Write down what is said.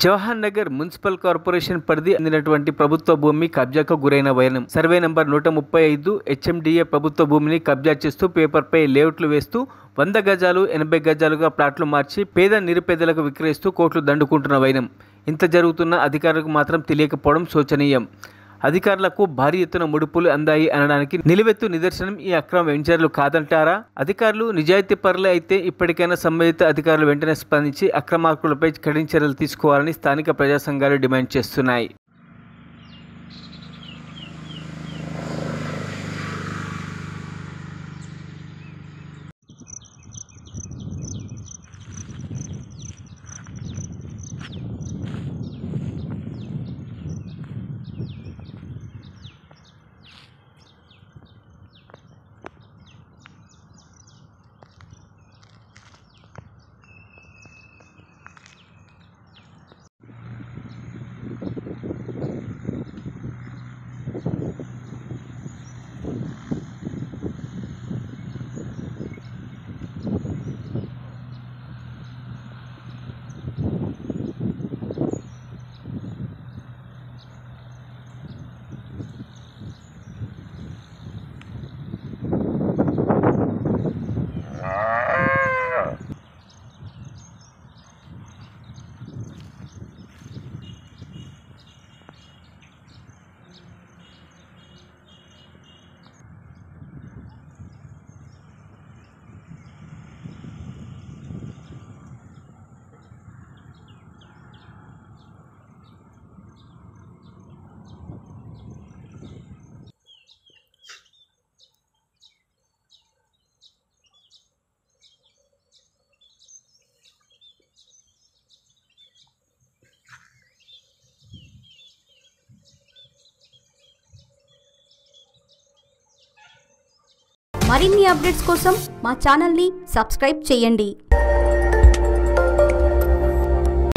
Jawahar Nagar municipal corporation పరిధి అందినటువంటి ప్రభుత్వ భూమి కబ్జాకు గురైన వైనం సర్వే నంబర్ 135 హెచ్ఎండిఏ ప్రభుత్వ భూమిని కబ్జా చేస్తూ పేపర్పై లేఅవుట్లు వేస్తూ 100 గజాలు 80 గజాలుగా ప్లాట్లు మార్చి పేద నిరుపేదలకు విక్రయిస్తూ కోట్లు దండుకుంటున్న వైనం ఇంత జరుగుతున్న అధికారులకు మాత్రం తెలియకపోవడం శోచనీయం. అధికారులకు భారీ ఎత్తున ముడుపులు అందాయి అనడానికి నిలువెత్తు నిదర్శనం ఈ అక్రమ వెంచర్లు కాదంటారా? అధికారులు నిజాయితీ పరులే అయితే ఇప్పటికైనా సంబంధిత అధికారులు వెంటనే స్పందించి అక్రమార్కులపై కఠిన చర్యలు తీసుకోవాలని స్థానిక ప్రజా సంఘాలు డిమాండ్ చేస్తున్నాయి. మరిన్ని అప్డేట్స్ కోసం మా ఛానల్ని సబ్స్క్రైబ్ చేయండి.